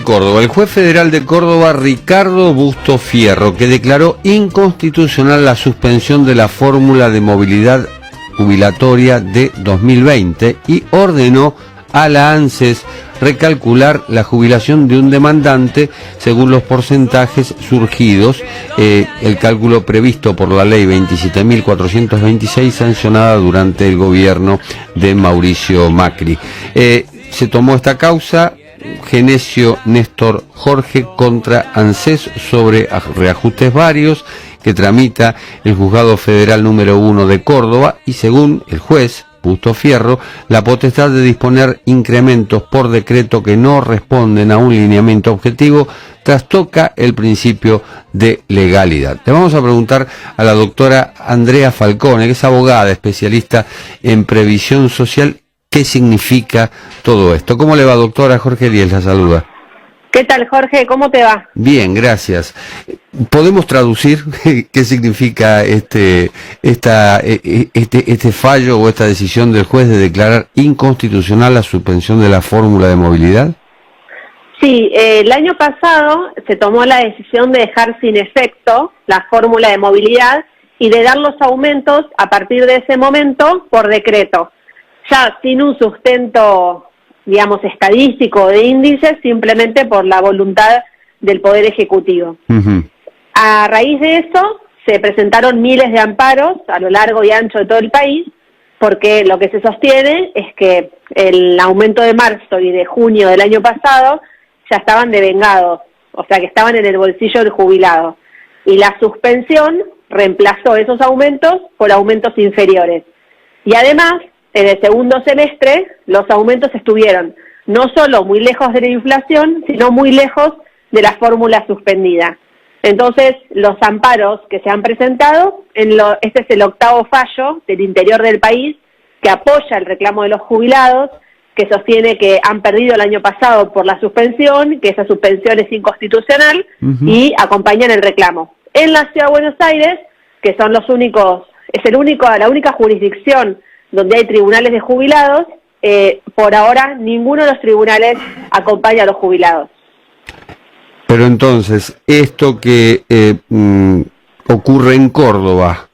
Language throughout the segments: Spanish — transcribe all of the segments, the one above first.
Córdoba, el juez federal de Córdoba, Ricardo Busto Fierro, que declaró inconstitucional la suspensión de la fórmula de movilidad jubilatoria de 2020 y ordenó a la ANSES recalcular la jubilación de un demandante según los porcentajes surgidos, el cálculo previsto por la ley 27.426 sancionada durante el gobierno de Mauricio Macri. Se tomó esta causa Genesio Néstor Jorge contra ANSES sobre reajustes varios que tramita el Juzgado Federal número 1 de Córdoba y según el juez Busto Fierro, la potestad de disponer incrementos por decreto que no responden a un lineamiento objetivo trastoca el principio de legalidad. Le vamos a preguntar a la doctora Andrea Falcone, que es abogada especialista en previsión social, qué significa todo esto. ¿Cómo le va, doctora? Jorge Díez la saluda. ¿Qué tal, Jorge? ¿Cómo te va? Bien, gracias. ¿Podemos traducir qué significa este fallo o esta decisión del juez de declarar inconstitucional la suspensión de la fórmula de movilidad? Sí, el año pasado se tomó la decisión de dejar sin efecto la fórmula de movilidad y de dar los aumentos a partir de ese momento por decreto, ya sin un sustento, digamos, estadístico de índices, simplemente por la voluntad del Poder Ejecutivo. A raíz de eso, se presentaron miles de amparos a lo largo y ancho de todo el país, porque lo que se sostiene es que el aumento de marzo y de junio del año pasado ya estaban devengados, o sea que estaban en el bolsillo del jubilado. Y la suspensión reemplazó esos aumentos por aumentos inferiores. Y además, en el segundo semestre, los aumentos estuvieron no solo muy lejos de la inflación, sino muy lejos de la fórmula suspendida. Entonces, los amparos que se han presentado, este es el octavo fallo del interior del país que apoya el reclamo de los jubilados, que sostiene que han perdido el año pasado por la suspensión, que esa suspensión es inconstitucional, y acompañan el reclamo. En la Ciudad de Buenos Aires, que son los únicos, la única jurisdicción donde hay tribunales de jubilados, por ahora ninguno de los tribunales acompaña a los jubilados. Pero entonces, esto que ocurre en Córdoba,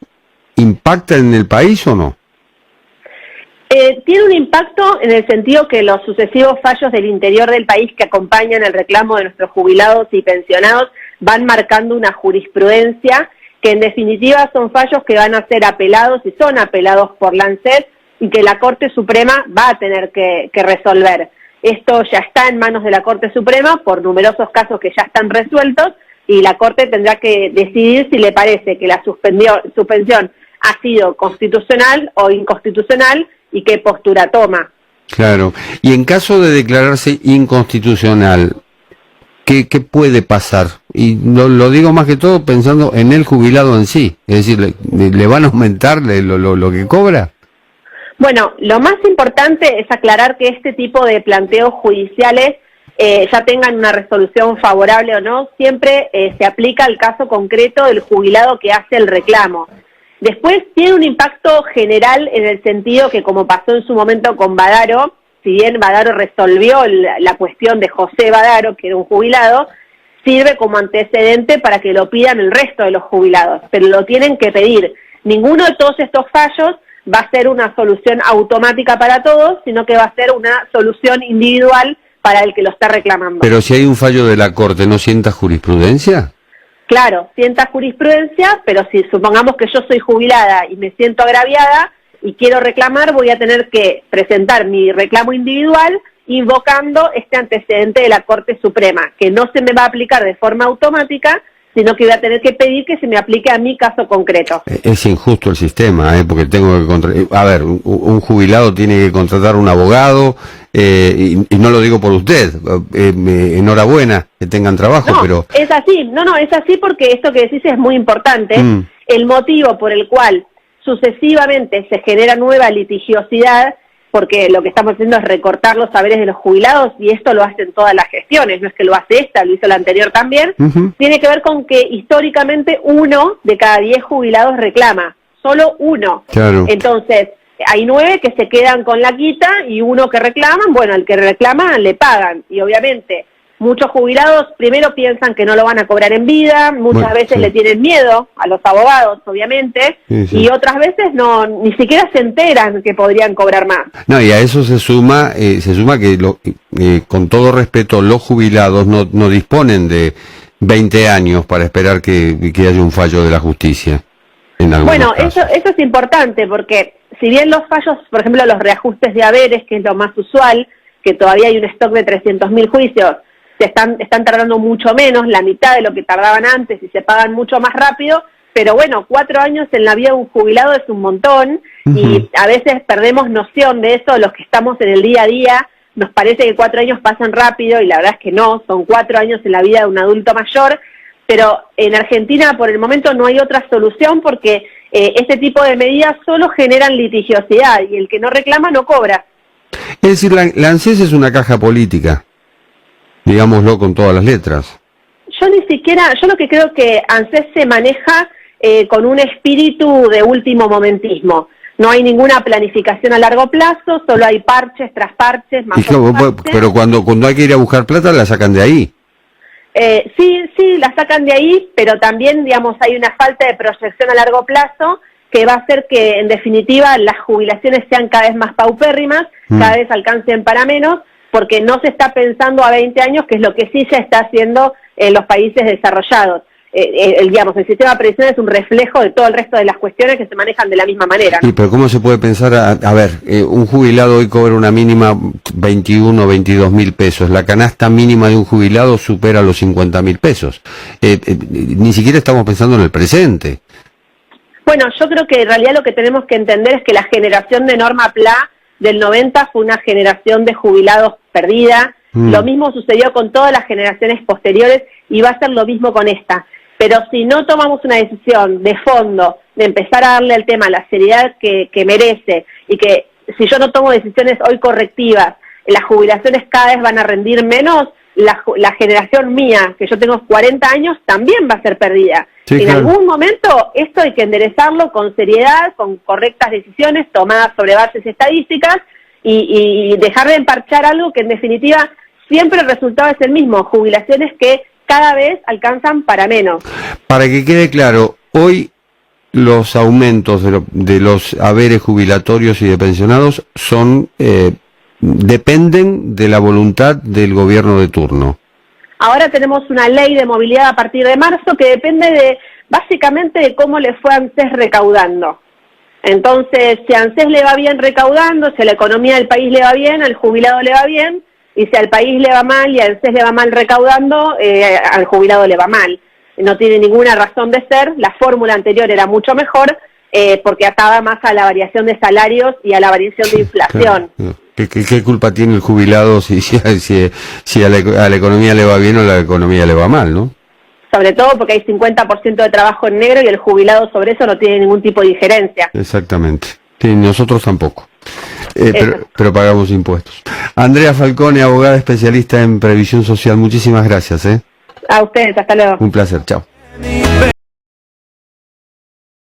¿impacta en el país o no? Tiene un impacto en el sentido que los sucesivos fallos del interior del país que acompañan el reclamo de nuestros jubilados y pensionados van marcando una jurisprudencia que en definitiva son fallos que van a ser apelados y son apelados por la ANSES y que la Corte Suprema va a tener que resolver. Esto ya está en manos de la Corte Suprema por numerosos casos que ya están resueltos y la Corte tendrá que decidir si le parece que la suspensión ha sido constitucional o inconstitucional y qué postura toma. Claro. Y en caso de declararse inconstitucional, ¿qué puede pasar? Y lo digo más que todo pensando en el jubilado en sí. Es decir, ¿le van a aumentar lo que cobra? Bueno, lo más importante es aclarar que este tipo de planteos judiciales, ya tengan una resolución favorable o no, siempre se aplica al caso concreto del jubilado que hace el reclamo. Después tiene un impacto general en el sentido que, como pasó en su momento con Badaro, si bien Badaro resolvió la cuestión de José Badaro, que era un jubilado, sirve como antecedente para que lo pidan el resto de los jubilados, pero lo tienen que pedir. Ninguno de todos estos fallos va a ser una solución automática para todos, sino que va a ser una solución individual para el que lo está reclamando. Pero si hay un fallo de la Corte, ¿no sienta jurisprudencia? Claro, sienta jurisprudencia, pero si supongamos que yo soy jubilada y me siento agraviada y quiero reclamar, voy a tener que presentar mi reclamo individual invocando este antecedente de la Corte Suprema, que no se me va a aplicar de forma automática, sino que voy a tener que pedir que se me aplique a mi caso concreto. Es injusto el sistema, porque tengo que un jubilado tiene que contratar un abogado, y no lo digo por usted, enhorabuena que tengan trabajo, no, pero... es así, es así porque esto que decís es muy importante. El motivo por el cual sucesivamente se genera nueva litigiosidad, porque lo que estamos haciendo es recortar los saberes de los jubilados, y esto lo hacen todas las gestiones, no es que lo hace esta, lo hizo la anterior también, tiene que ver con que históricamente 1 de cada 10 jubilados reclama, solo 1. Claro. Entonces, hay 9 que se quedan con la quita y 1 que reclaman, bueno, al que reclama le pagan, y obviamente muchos jubilados primero piensan que no lo van a cobrar en vida, muchas veces le tienen miedo a los abogados, obviamente, y otras veces ni siquiera se enteran que podrían cobrar más. No, y a eso se suma que con todo respeto, los jubilados no disponen de 20 años para esperar que haya un fallo de la justicia. Bueno, eso es importante, porque si bien los fallos, por ejemplo, los reajustes de haberes, que es lo más usual, que todavía hay un stock de 300.000 juicios, están tardando mucho menos, la mitad de lo que tardaban antes y se pagan mucho más rápido, pero bueno, 4 años en la vida de un jubilado es un montón, y a veces perdemos noción de eso, los que estamos en el día a día, nos parece que 4 años pasan rápido, y la verdad es que no, son 4 años en la vida de un adulto mayor, pero en Argentina por el momento no hay otra solución, porque este tipo de medidas solo generan litigiosidad, y el que no reclama no cobra. Es decir, la ANSES es una caja política, digámoslo con todas las letras. Yo lo que creo que ANSES se maneja con un espíritu de último momentismo. No hay ninguna planificación a largo plazo, solo hay parches tras parches, más parches. Pero cuando hay que ir a buscar plata, la sacan de ahí. Sí, la sacan de ahí, pero también, digamos, hay una falta de proyección a largo plazo que va a hacer que, en definitiva, las jubilaciones sean cada vez más paupérrimas, cada vez alcancen para menos, porque no se está pensando a 20 años, que es lo que sí se está haciendo en los países desarrollados. Digamos, el sistema de previsión es un reflejo de todo el resto de las cuestiones que se manejan de la misma manera, ¿no? Sí, pero ¿cómo se puede pensar? A ver, un jubilado hoy cobra una mínima 21 o 22.000 pesos. La canasta mínima de un jubilado supera los 50.000 pesos. Ni siquiera estamos pensando en el presente. Bueno, yo creo que en realidad lo que tenemos que entender es que la generación de Norma Pla del 90 fue una generación de jubilados perdida. Lo mismo sucedió con todas las generaciones posteriores y va a ser lo mismo con esta. Pero si no tomamos una decisión de fondo, de empezar a darle al tema la seriedad que merece, y que si yo no tomo decisiones hoy correctivas, las jubilaciones cada vez van a rendir menos, la generación mía, que yo tengo 40 años, también va a ser perdida. Sí, en algún momento esto hay que enderezarlo con seriedad, con correctas decisiones tomadas sobre bases estadísticas, y dejar de emparchar algo que en definitiva siempre el resultado es el mismo, jubilaciones que cada vez alcanzan para menos. Para que quede claro, hoy los aumentos de los haberes jubilatorios y de pensionados dependen de la voluntad del gobierno de turno. Ahora tenemos una ley de movilidad a partir de marzo que depende básicamente de cómo le fue a ANSES recaudando. Entonces, si a ANSES le va bien recaudando, si a la economía del país le va bien, al jubilado le va bien, y si al país le va mal y a ANSES le va mal recaudando, al jubilado le va mal. No tiene ninguna razón de ser. La fórmula anterior era mucho mejor porque ataba más a la variación de salarios y a la variación de inflación. Claro. ¿Qué culpa tiene el jubilado si a la economía le va bien o a la economía le va mal, no? Sobre todo porque hay 50% de trabajo en negro y el jubilado sobre eso no tiene ningún tipo de injerencia. Exactamente. Sí, nosotros tampoco. Pero pagamos impuestos. Andrea Falcone, abogada especialista en previsión social, muchísimas gracias. A ustedes, hasta luego. Un placer, chao.